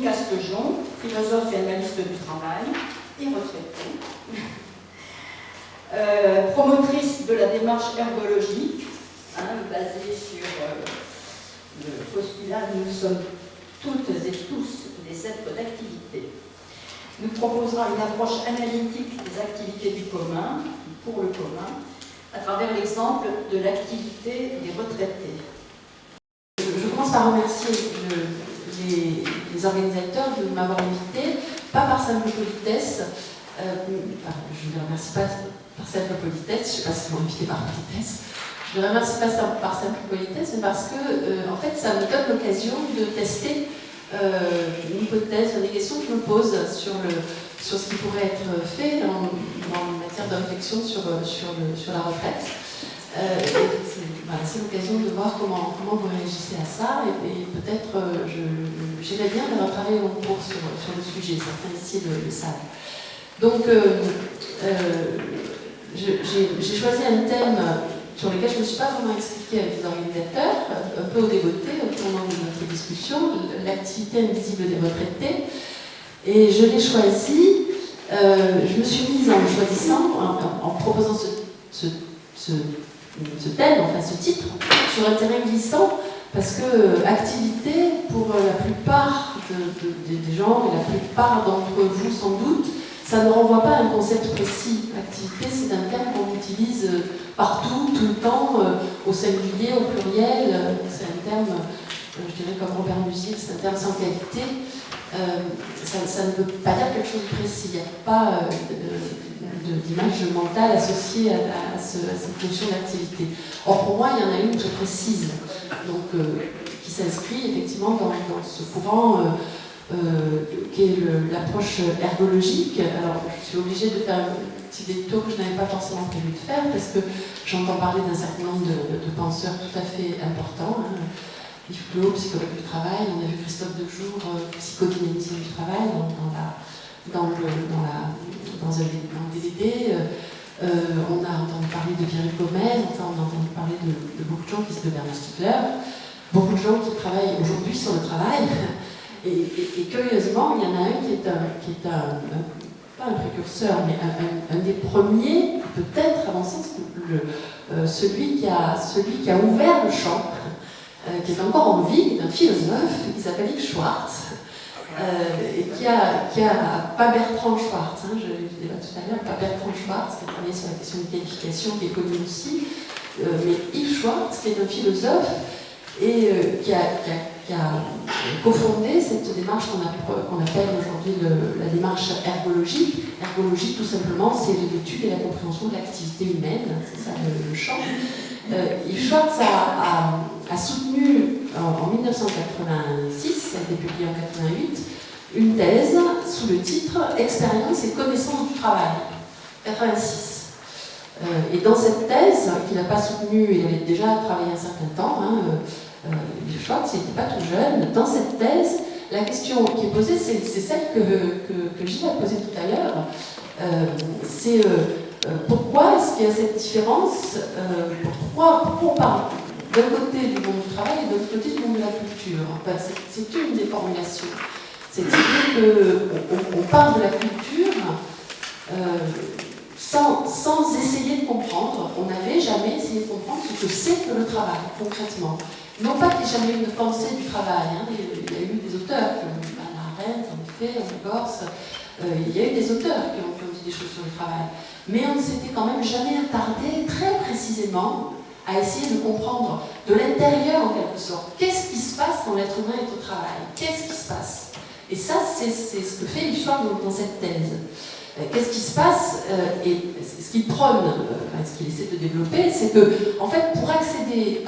Castejon, philosophe et analyste du travail, et retraitée. Promotrice de la démarche ergologique, basée sur le postulat « Nous sommes toutes et tous des êtres d'activité ». Nous proposera une approche analytique des activités du commun, pour le commun, à travers l'exemple de l'activité des retraités. Je commence par remercier les organisateurs de m'avoir invité, pas par simple politesse, je ne les remercie pas par simple politesse, je ne sais pas si m'ont invité par politesse, je ne les remercie pas par simple politesse, mais parce que en fait, ça me donne l'occasion de tester une hypothèse, des questions que je me pose sur ce qui pourrait être fait en matière de réflexion sur la retraite. C'est l'occasion de voir comment vous réagissez à ça, et peut-être j'irais bien d'avoir travaillé en cours sur le sujet, certains ici le savent. Donc, j'ai choisi un thème sur lequel je ne me suis pas vraiment expliquée avec les organisateurs, un peu au débeauté au moment de notre discussion, l'activité invisible des retraités. Et je l'ai choisi, je me suis mise en le choisissant, en proposant ce thème, enfin ce titre, sur un terrain glissant, parce que activité, pour la plupart des gens, et la plupart d'entre vous sans doute, ça ne renvoie pas à un concept précis. L'activité, c'est un terme qu'on utilise partout, tout le temps, au singulier, au pluriel. C'est un terme, je dirais comme Robert Musil, c'est un terme sans qualité. Ça ne veut pas dire quelque chose de précis. Il n'y a pas d'image mentale associée à cette notion d'activité. Or, pour moi, il y en a une très précise, donc, qui s'inscrit effectivement dans ce courant qui est l'approche ergologique. Alors, je suis obligée de faire un petit détour que je n'avais pas forcément prévu de faire, parce que j'entends parler d'un certain nombre de penseurs tout à fait importants. Yves Clot, psychologue du travail, on a vu Christophe Dejour, psychodynamisme du travail, dans un DVD. On a entendu parler de Pierre Gomez, enfin, on a entendu parler de beaucoup de gens de Bernard Stiegler, beaucoup de gens qui travaillent aujourd'hui sur le travail. Et curieusement, il y en a un qui est pas un précurseur, mais un des premiers, peut-être à mon sens, celui qui a ouvert le champ, qui est encore en vie, qui est un philosophe, qui s'appelle Yves Schwartz, et qui a pas Bertrand Schwartz, je disais tout à l'heure, pas Bertrand Schwartz, qui a travaillé sur la question de qualification, qui est connu aussi, mais Yves Schwartz, qui est un philosophe, et qui a cofondé cette démarche qu'on appelle aujourd'hui la démarche ergologique. Ergologie, tout simplement, c'est l'étude et la compréhension de l'activité humaine, c'est ça le champ. Yves Schwartz a soutenu en 1986, ça a été publié en 1988, une thèse sous le titre « Expérience et connaissance du travail », 86. Et dans cette thèse, qu'il n'a pas soutenue, il avait déjà travaillé un certain temps, Yves Schwartz, il n'était pas tout jeune. Dans cette thèse, la question qui est posée, c'est celle que Gilles a posée tout à l'heure. C'est pourquoi est-ce qu'il y a cette différence, pourquoi on parle d'un côté du monde du travail et de l'autre côté du monde de la culture. Enfin, c'est une des formulations. Cette idée qu'on parle de la culture sans essayer de comprendre. On n'avait jamais essayé de comprendre ce que c'est que le travail, concrètement. Non pas qu'il n'y ait jamais eu de pensée du travail. Il y a eu des auteurs, comme Hannah Arendt, en effet, Engels, il y a eu des auteurs qui ont dit des choses sur le travail. Mais on ne s'était quand même jamais attardé très précisément à essayer de comprendre de l'intérieur, en quelque sorte, qu'est-ce qui se passe quand l'être humain est au travail. Qu'est-ce qui se passe? Et ça, c'est ce que fait Yves Schwartz dans cette thèse. Qu'est-ce qui se passe et ce qu'il prône, ce qu'il essaie de développer, c'est que, en fait, pour accéder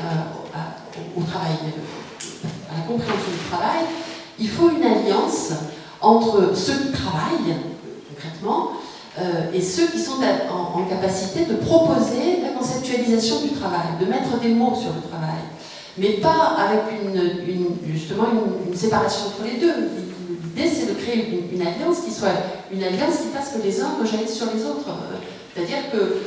au travail, à la compréhension du travail, il faut une alliance entre ceux qui travaillent, concrètement, et ceux qui sont en capacité de proposer la conceptualisation du travail, de mettre des mots sur le travail, mais pas avec justement une séparation entre les deux. L'idée, c'est de créer une alliance qui soit une alliance qui fasse que les uns rejaillissent sur les autres. C'est-à-dire que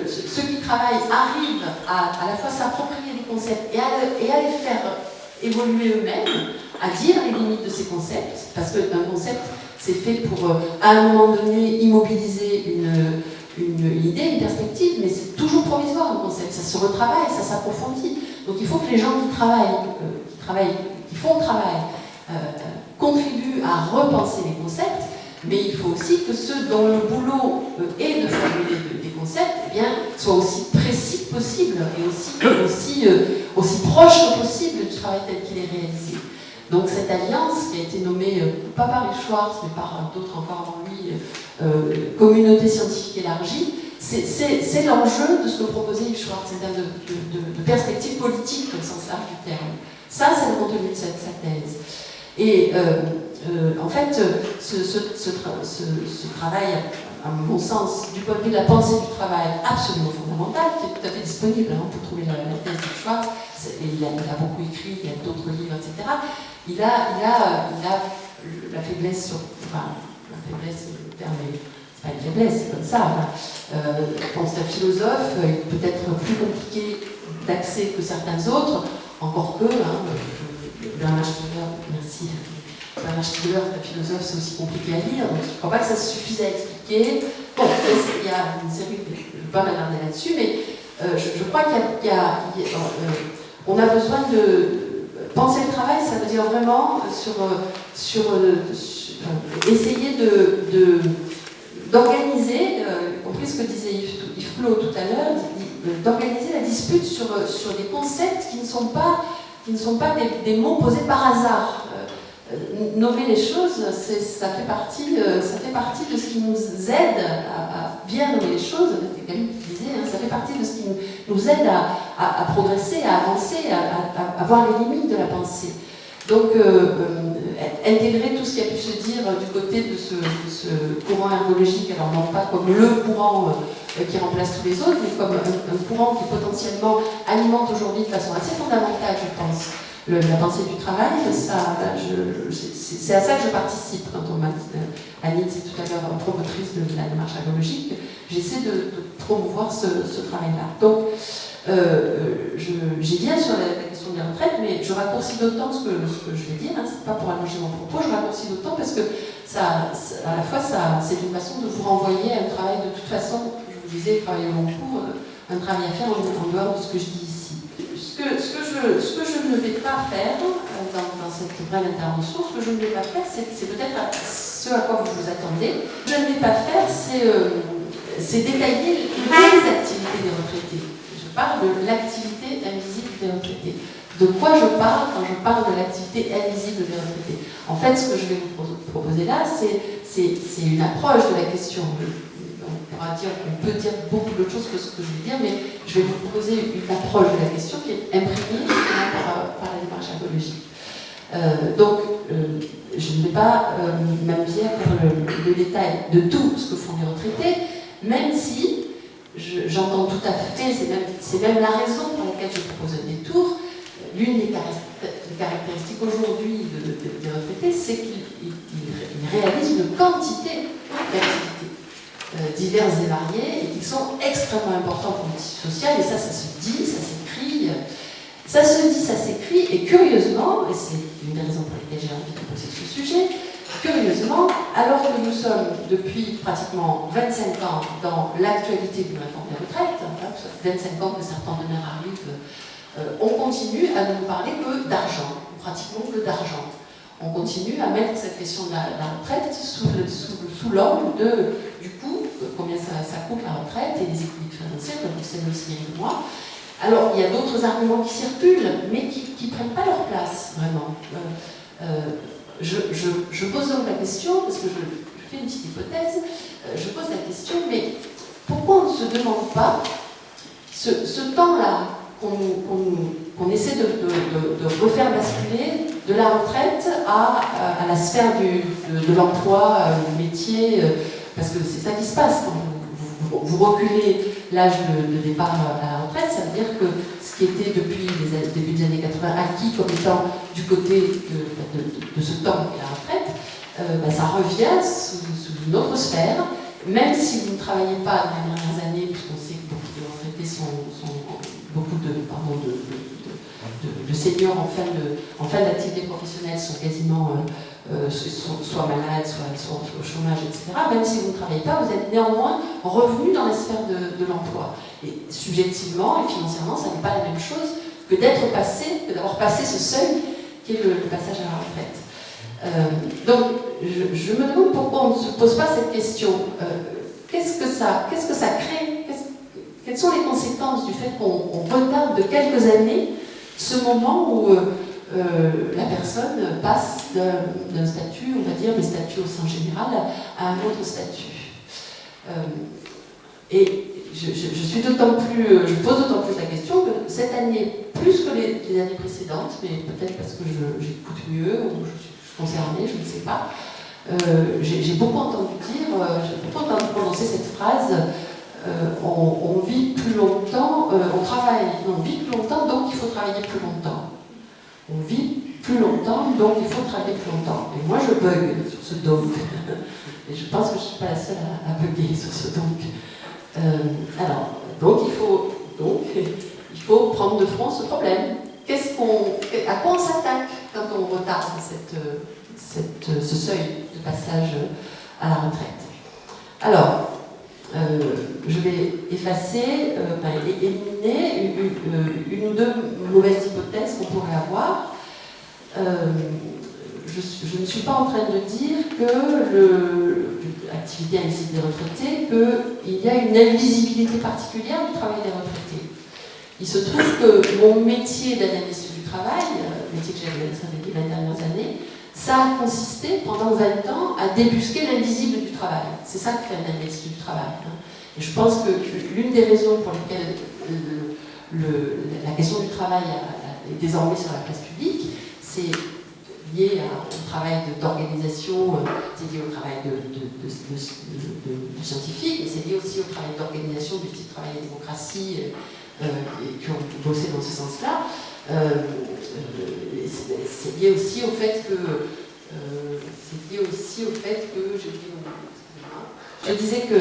ceux qui travaillent arrivent à la fois s'approprier les concepts et à les faire évoluer eux-mêmes, à dire les limites de ces concepts, parce qu'un concept, c'est fait pour, à un moment donné, immobiliser une idée, une perspective, mais c'est toujours provisoire un concept, ça se retravaille, ça s'approfondit. Donc il faut que les gens qui font le travail, contribuent à repenser les concepts, mais il faut aussi que ceux dont le boulot est de formuler des concepts, eh bien, soient aussi précis que possible et aussi proche que possible du travail tel qu'il est réalisé. Donc cette alliance qui a été nommée, pas par Yves Schwartz, mais par d'autres encore avant lui, communauté scientifique élargie, c'est l'enjeu de ce que proposait Yves Schwartz en termes de perspective politique au sens large du terme. Ça, c'est le contenu de sa thèse. Et en fait, ce travail, à mon sens, du point de vue de la pensée du travail, absolument fondamental, qui est tout à fait disponible, hein, on peut trouver la thèse de Schwartz, il a beaucoup écrit, il y a d'autres livres, etc. Il a la faiblesse, la faiblesse, le terme c'est pas une faiblesse, c'est comme ça. Quand c'est un philosophe, il peut être plus compliqué d'accès que certains autres, encore que, Bernard Stiegler, merci. Bernard Stiegler, un philosophe, c'est aussi compliqué à lire, donc je ne crois pas que ça suffise à expliquer. Bon, il y a une série, je ne vais pas m'attarder là-dessus, mais je crois qu'on a besoin de penser le travail, ça veut dire vraiment essayer d'organiser, y compris ce que disait Yves Clot tout à l'heure, d'organiser la dispute sur des concepts qui ne sont pas des mots posés par hasard. Nommer les choses, ça fait partie de ce qui nous aide à bien nommer les choses, c'est Camille qui disait, hein, ça fait partie de ce qui nous aide à progresser, à avancer, à voir les limites de la pensée. Donc, intégrer tout ce qui a pu se dire du côté de ce courant ergologique, alors non pas comme le courant qui remplace tous les autres, mais comme un courant qui potentiellement alimente aujourd'hui de façon assez fondamentale, je pense, la pensée du travail. C'est à ça que je participe quand on m'a dit, Annie disait tout à l'heure, promotrice de la démarche ergologique, j'essaie de promouvoir ce travail-là. Donc, j'y viens sur la question de la retraite, mais je raccourcis d'autant ce que je vais dire, hein, c'est pas pour allonger mon propos, je raccourcis d'autant parce que à la fois, c'est une façon de vous renvoyer à un travail de toute façon, je vous disais, travail au long cours, un travail à faire en dehors de ce que je dis ici. Ce que je ne vais pas faire dans cette brève intervention, ce que je ne vais pas faire, c'est peut-être ce à quoi vous vous attendez. Ce que je ne vais pas faire, c'est détailler les activités des retraités. Je parle de l'activité invisible des retraités. De quoi je parle quand je parle de l'activité invisible des retraités? En fait, ce que je vais vous proposer là, c'est une approche de la question. On peut dire beaucoup d'autres choses que ce que je vais dire, mais je vais vous proposer une approche de la question qui est imprégnée par la démarche ergologique. Donc, je ne vais pas m'amuser à faire le détail de tout ce que font les retraités, même si j'entends tout à fait, c'est même la raison pour laquelle je propose un détour. L'une des caractéristiques aujourd'hui des retraités, c'est qu'ils réalisent une quantité d'activités diverses et variées, et qui sont extrêmement importants pour le tissu social, et ça se dit, ça s'écrit. Ça se dit, ça s'écrit, et curieusement, et c'est une des raisons pour lesquelles j'ai envie de poser ce sujet, curieusement, alors que nous sommes depuis pratiquement 25 ans dans l'actualité d'une réforme des retraites, hein, ça fait 25 ans que certains honneurs arrivent, on continue à ne nous parler que d'argent, pratiquement que d'argent. On continue à mettre cette question de la retraite sous l'angle du coût, combien ça coûte la retraite et les équilibres financiers, comme vous le savez aussi bien que moi. Alors, il y a d'autres arguments qui circulent, mais qui ne prennent pas leur place, vraiment. Je pose donc la question, parce que je fais une petite hypothèse, je pose la question, mais pourquoi on ne se demande pas ce temps-là qu'on essaie de refaire basculer de la retraite à la sphère de l'emploi, du métier, parce que c'est ça qui se passe quand vous reculez l'âge de départ à la retraite, ça veut dire que ce qui était depuis les débuts des années 80 acquis comme étant du côté de ce temps qu'est la retraite, ça revient sous une autre sphère, même si vous ne travaillez pas dans les dernières années, puisqu'on sait que beaucoup de retraités sont beaucoup de seniors en fin d'activité professionnelle sont quasiment soit malades, soit au chômage, etc. Même si vous ne travaillez pas, vous êtes néanmoins revenu dans la sphère de l'emploi. Et subjectivement et financièrement, ça n'est pas la même chose que d'avoir passé ce seuil qui est le passage à la retraite. Donc, je me demande pourquoi on ne se pose pas cette question. Qu'est-ce que ça crée? Quelles sont les conséquences du fait qu'on retarde de quelques années ce moment où la personne passe d'un statut, on va dire, le statut au sens général, à un autre statut. Et je pose d'autant plus la question que cette année, plus que les années précédentes, mais peut-être parce que j'écoute mieux ou je suis plus concernée, je ne sais pas, j'ai beaucoup entendu prononcer cette phrase. On vit plus longtemps, on vit plus longtemps, donc il faut travailler plus longtemps. On vit plus longtemps, donc il faut travailler plus longtemps. Et moi, je bug sur ce donc. Et je pense que je ne suis pas la seule à bugger sur ce donc. Donc il faut prendre de front ce problème. À quoi on s'attaque quand on retarde ce seuil de passage à la retraite? Alors, je vais éliminer une ou deux mauvaises hypothèses qu'on pourrait avoir. Je ne suis pas en train de dire que l'activité invisible des retraités, qu'il y a une invisibilité particulière du travail des retraités. Il se trouve que mon métier d'analyste du travail, le métier que j'avais dit les dernières années, ça a consisté pendant 20 ans à débusquer l'invisible du travail. C'est ça que fait un analyste du travail. Et je pense que l'une des raisons pour lesquelles la question du travail est désormais sur la place publique, c'est lié au travail d'organisation, c'est lié au travail de scientifiques, mais c'est lié aussi au travail d'organisation du type travail et démocratie qui ont bossé dans ce sens-là. C'est lié aussi au fait que je disais que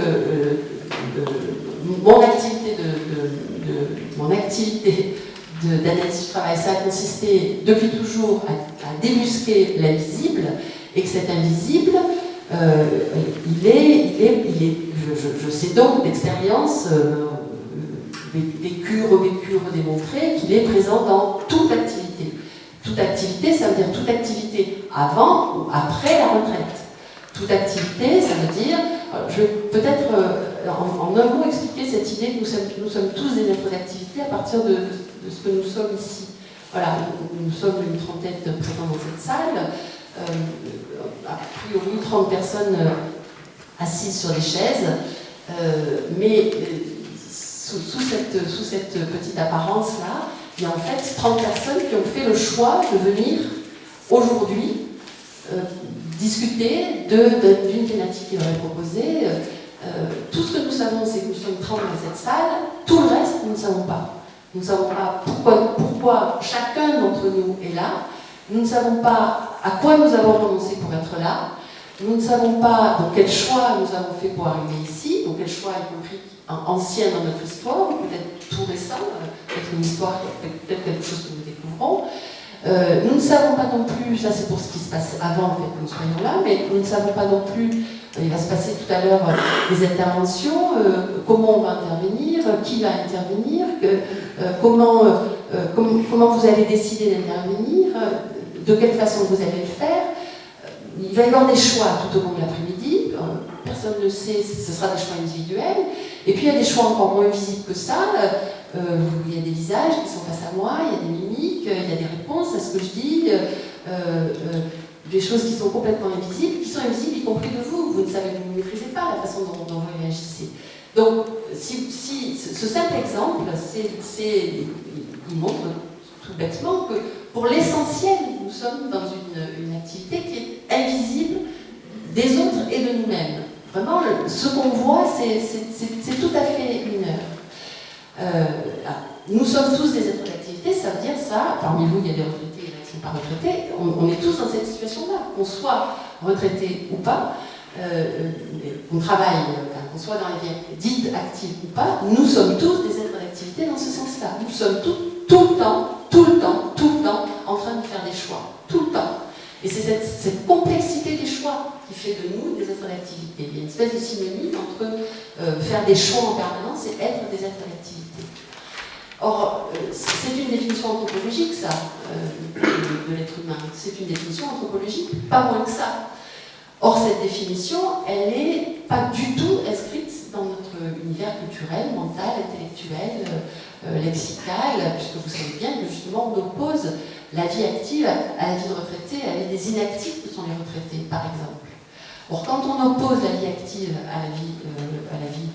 mon activité d'analyse du travail, ça a consisté depuis toujours à débusquer l'invisible, et que cet invisible, je sais donc d'expérience vécue, revécue, redémontrée, qu'il est présent dans toute activité. Toute activité, ça veut dire toute activité avant ou après la retraite. Toute activité, ça veut dire, je vais peut-être en un mot expliquer cette idée que nous sommes tous des êtres d'activité à partir de ce que nous sommes ici. Voilà, nous sommes une trentaine présents dans cette salle, a priori 30 personnes assises sur des chaises, mais sous cette petite apparence-là, il y a en fait 30 personnes qui ont fait le choix de venir aujourd'hui discuter d'une thématique qui leur est proposée. Tout ce que nous savons, c'est que nous sommes 30 dans cette salle, tout le reste, nous ne savons pas. Nous ne savons pas pourquoi chacun d'entre nous est là, nous ne savons pas à quoi nous avons renoncé pour être là, nous ne savons pas quel choix nous avons fait pour arriver ici, donc quel choix y compris ancien dans notre histoire, peut-être tout récent, peut-être une histoire, peut-être quelque chose que nous découvrons. Nous ne savons pas non plus, ça c'est pour ce qui se passe avant en fait, que nous soyons là, mais nous ne savons pas non plus, il va se passer tout à l'heure des interventions, comment on va intervenir, qui va intervenir, comment vous allez décider d'intervenir, de quelle façon vous allez le faire. Il va y avoir des choix tout au long de l'après-midi, personne ne sait, ce sera des choix individuels, et puis il y a des choix encore moins visibles que ça. Il y a des visages qui sont face à moi, il y a des mimiques, il y a des réponses à ce que je dis, des choses qui sont complètement invisibles, qui sont invisibles y compris de vous. Vous ne maîtrisez pas la façon dont vous réagissez. Donc, ce simple exemple, il montre tout bêtement que pour l'essentiel, nous sommes dans une activité qui est invisible des autres et de nous-mêmes. Vraiment, ce qu'on voit, c'est tout à fait mineur. Nous sommes tous des êtres d'activité, ça veut dire ça, parmi vous il y a des retraités et qui ne sont pas retraités, on est tous dans cette situation-là, qu'on soit retraité ou pas, qu'on travaille, qu'on soit dans les vie dite active ou pas, nous sommes tous des êtres d'activité dans ce sens-là. Nous sommes tout le temps Et c'est cette complexité des choix qui fait de nous des êtres d'activité. Il y a une espèce de synonyme entre faire des choix en permanence et être des êtres d'activité. Or, c'est une définition anthropologique, ça, de l'être humain. C'est une définition anthropologique, pas moins que ça. Or, cette définition, elle n'est pas du tout inscrite dans notre univers culturel, mental, intellectuel, lexical, puisque vous savez bien que justement, on oppose la vie active à la vie de retraité, à la vie des inactifs que sont les retraités, par exemple. Or, quand on oppose la vie active à la vie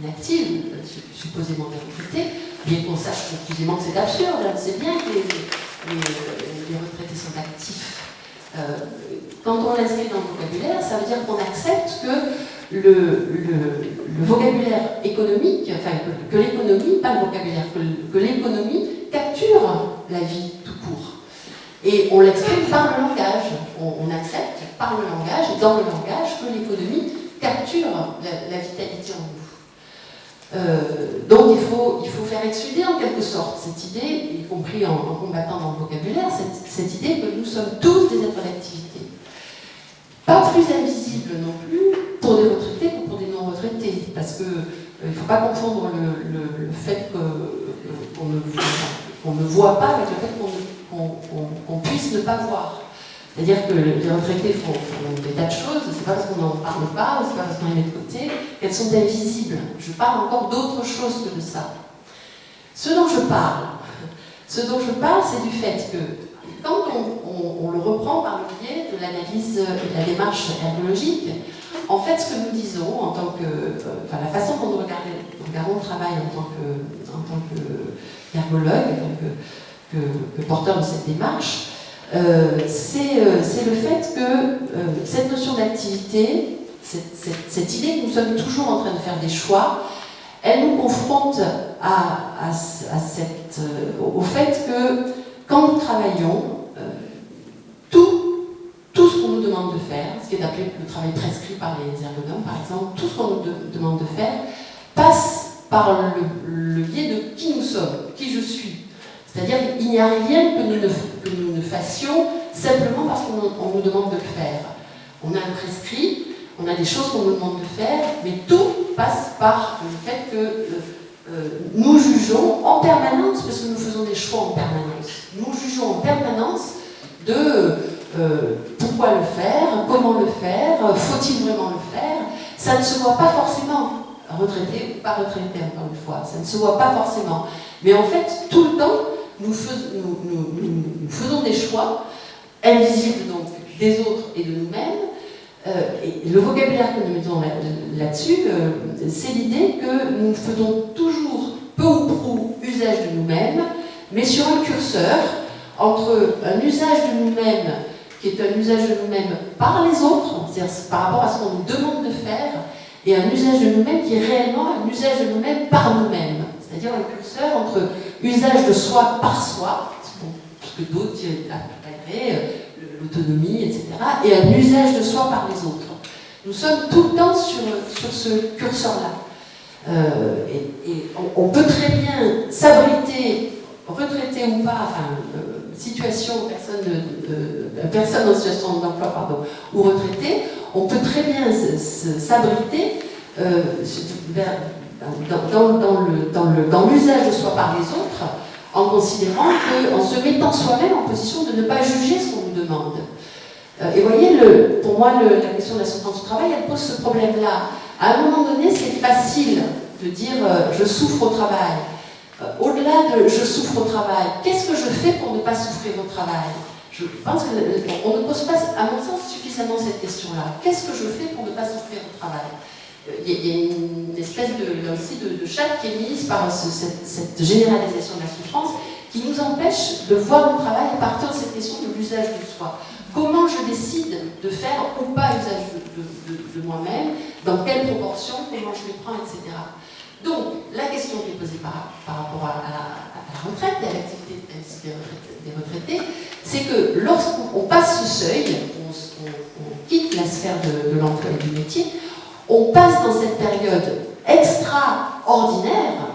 inactive, supposément des retraités, bien qu'on sache confusément que c'est absurde, on sait bien que les retraités sont actifs. Quand on l'inscrit dans le vocabulaire, ça veut dire qu'on accepte que le vocabulaire économique, enfin que l'économie, pas le vocabulaire, que l'économie capture la vie tout court. Et on l'exprime par le langage. On accepte par le langage, et dans le langage, que l'économie capture la vitalité en nous. Donc il faut faire exsuder en quelque sorte cette idée, y compris en combattant dans le vocabulaire, cette idée que nous sommes tous des êtres d'activité. Pas plus invisible non plus pour des retraités que pour des non-retraités, parce qu'il ne faut pas confondre le fait qu'on ne voit pas avec le fait qu'on puisse ne pas voir. C'est-à-dire que les retraités font des tas de choses, c'est pas parce qu'on n'en parle pas, ou c'est pas parce qu'on les met de côté, qu'elles sont invisibles. Je parle encore d'autre chose que de ça. Ce dont je parle, c'est du fait que quand on le reprend par le biais de l'analyse et de la démarche ergologique, en fait, ce que nous disons en tant que, la façon dont nous regardons le travail en tant qu'ergologue, que porteur de cette démarche, c'est le fait que cette notion d'activité, cette idée que nous sommes toujours en train de faire des choix, elle nous confronte au fait que quand nous travaillons, tout ce qu'on nous demande de faire, ce qui est appelé le travail prescrit par les ergonomes par exemple, tout ce qu'on nous demande de faire passe par le biais de qui nous sommes, qui je suis. C'est-à-dire qu'il n'y a rien que nous ne fassions simplement parce qu'on nous demande de le faire. On a un prescrit, on a des choses qu'on nous demande de faire, mais tout passe par le fait que nous jugeons en permanence, parce que nous faisons des choix en permanence. Nous jugeons en permanence de pourquoi le faire, comment le faire, faut-il vraiment le faire. Ça ne se voit pas forcément, retraité ou pas retraité, encore une fois, ça ne se voit pas forcément. Mais en fait, tout le temps, nous faisons des choix invisibles donc des autres et de nous-mêmes. Et le vocabulaire que nous mettons là-dessus, c'est l'idée que nous faisons toujours peu ou prou usage de nous-mêmes, mais sur un curseur entre un usage de nous-mêmes qui est un usage de nous-mêmes par les autres, c'est-à-dire par rapport à ce qu'on nous demande de faire, et un usage de nous-mêmes qui est réellement un usage de nous-mêmes par nous-mêmes. C'est-à-dire un curseur entre usage de soi par soi, ce que d'autres appelleraient l'autonomie, etc., et un usage de soi par les autres. Nous sommes tout le temps sur ce curseur-là. Et on peut très bien s'abriter, retraité ou pas, situation, personne en situation d'emploi, pardon, ou retraité, on peut très bien s'abriter dans l'usage de soi par les autres, en considérant qu'en se mettant soi-même en position de ne pas juger ce qu'on nous demande. Et vous voyez, pour moi, la question de la souffrance au travail, elle pose ce problème-là. À un moment donné, c'est facile de dire je souffre au travail. Au-delà de je souffre au travail, qu'est-ce que je fais pour ne pas souffrir au travail? Je pense qu'on ne pose pas, à mon sens, suffisamment cette question-là. Qu'est-ce que je fais pour ne pas souffrir au travail? Il y a une espèce de chape qui est mise par cette généralisation de la souffrance qui nous empêche de voir le travail à partir de cette question de l'usage de soi. Comment je décide de faire ou pas usage de moi-même, dans quelle proportion, comment je les prends, etc. Donc, la question qui est posée par rapport à la retraite et à l'activité des retraités, c'est que lorsqu'on passe ce seuil, on quitte la sphère de l'emploi et du métier, on passe dans cette période extraordinaire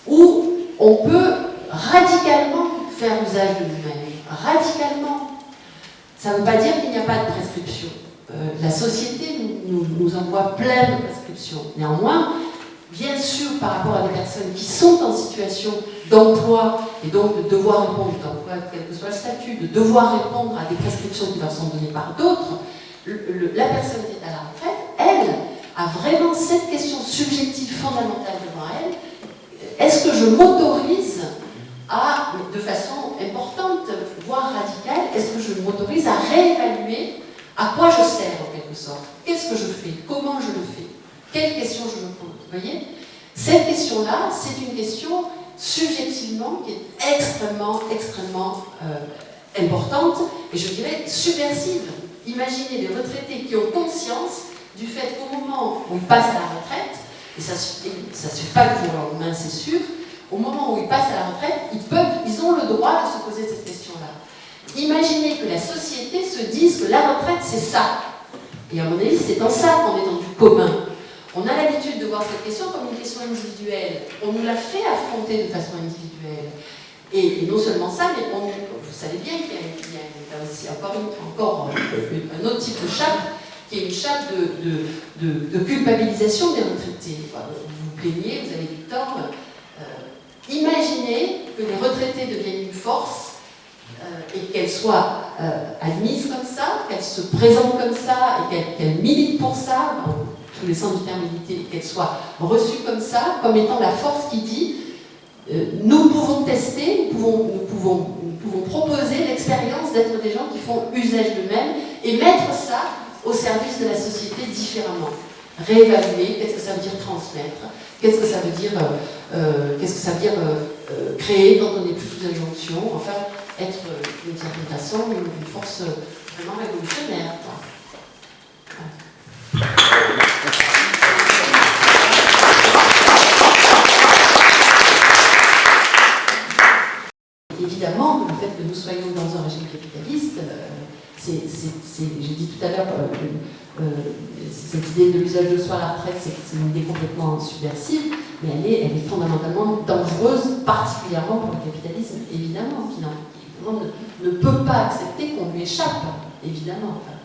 où on peut radicalement faire usage de nous-mêmes. Radicalement. Ça ne veut pas dire qu'il n'y a pas de prescription. La société nous envoie plein de prescriptions. Néanmoins, bien sûr, par rapport à des personnes qui sont en situation d'emploi et donc de devoir répondre d'emploi, quel que soit le statut, de devoir répondre à des prescriptions qui leur sont données par d'autres, la personne qui est à la retraite, elle, a vraiment cette question subjective fondamentale devant elle. Est-ce que je m'autorise à, de façon importante, voire radicale, est-ce que je m'autorise à réévaluer à quoi je sers en quelque sorte? Qu'est-ce que je fais? Comment je le fais? Quelles questions je me pose? Vous voyez? Cette question-là, c'est une question subjectivement qui est extrêmement importante et je dirais subversive. Imaginez des retraités qui ont conscience du fait qu'au moment où ils passent à la retraite, et ça ne se fait pas du jour au lendemain, c'est sûr, au moment où ils passent à la retraite, ils ont le droit de se poser cette question-là. Imaginez que la société se dise que la retraite, c'est ça. Et à mon avis, c'est dans ça qu'on est dans du commun. On a l'habitude de voir cette question comme une question individuelle. On nous l'a fait affronter de façon individuelle. Et non seulement ça, mais vous savez bien qu'il y a aussi encore un autre type de chape, qui est une chape de culpabilisation des retraités. Vous vous plaignez, vous avez du tort. Imaginez que les retraités deviennent une force et qu'elles soient admises comme ça, qu'elles se présentent comme ça et qu'elles militent pour ça, dans tous les sens du terme militer, qu'elles soient reçues comme ça, comme étant la force qui dit nous pouvons tester, nous pouvons proposer l'expérience d'être des gens qui font usage d'eux-mêmes et mettre ça au service de la société différemment. Réévaluer, qu'est-ce que ça veut dire transmettre, qu'est-ce que ça veut dire, créer quand on n'est plus sous injonction, enfin, être d'une certaine façon une force vraiment révolutionnaire. Évidemment, le fait que nous soyons dans un régime capitaliste, j'ai dit tout à l'heure, cette idée de l'usage de soi à la retraite, c'est une idée complètement subversive, mais elle est fondamentalement dangereuse, particulièrement pour le capitalisme, évidemment, qui ne peut pas accepter qu'on lui échappe, évidemment. Enfin,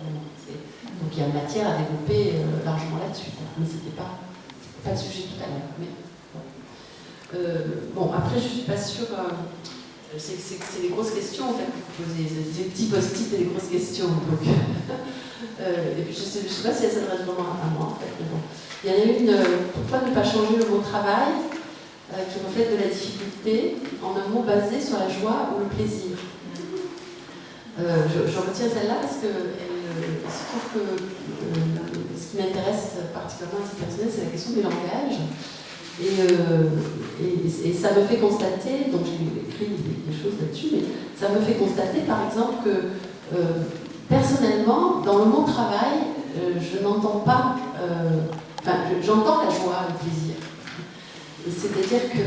donc il y a matière à développer largement là-dessus, mais ce n'était pas le sujet tout à l'heure. Bon, après, je ne suis pas sûre... c'est les grosses questions en fait que vous posez, des petits post-it et des grosses questions. Donc, et puis je ne sais pas si elles s'adressent vraiment à moi en fait. Mais bon. Il y en a une, pourquoi ne pas changer le mot travail qui reflète de la difficulté en un mot basé sur la joie ou le plaisir. Je retiens celle-là parce que il se trouve que ce qui m'intéresse particulièrement à titre personnel, c'est la question du langage. Et ça me fait constater, donc j'ai écrit des choses là-dessus, mais ça me fait constater par exemple que personnellement, dans le mot travail, je n'entends pas, j'entends la joie, le plaisir. C'est-à-dire que,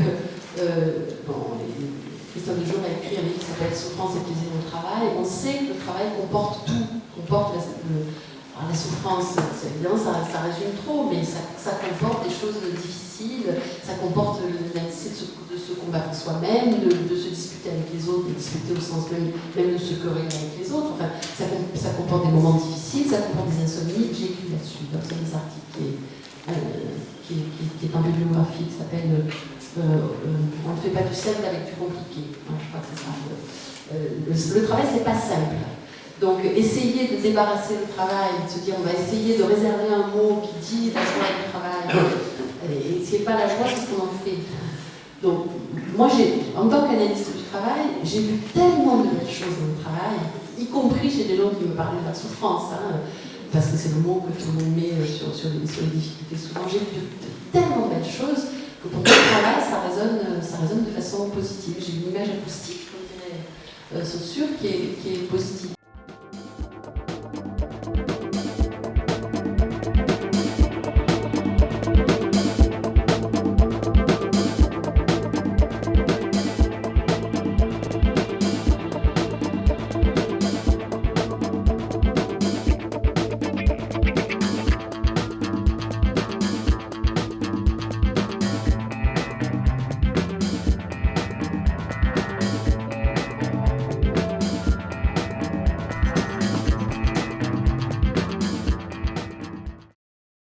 Christophe Dejour a écrit un livre qui s'appelle Souffrance et plaisir au travail. On sait que le travail comporte tout, comporte la souffrance, évidemment ça résume trop, mais ça comporte des choses difficiles, ça comporte la nécessité de se combattre soi-même, de se disputer avec les autres, de disputer au sens même de se quereller avec les autres. Enfin, ça comporte des moments difficiles, ça comporte des insomnies. J'ai écrit là-dessus, dans un des articles qui est en bibliographie, qui s'appelle On ne fait pas du simple avec du compliqué. Je crois que c'est ça. Le travail, c'est pas simple. Donc, essayer de débarrasser le travail, de se dire on va essayer de réserver un mot qui dit la joie du travail, et ce n'est pas la joie, c'est ce qu'on en fait. Donc, moi, en tant qu'analyste du travail, j'ai vu tellement de belles choses dans le travail, y compris chez des gens qui me parlaient de la souffrance, parce que c'est le mot que tout le monde met sur les difficultés. Souvent, j'ai vu tellement de belles choses que pour moi, le travail, ça résonne de façon positive. J'ai une image acoustique, comme dirait Saussure, qui est positive.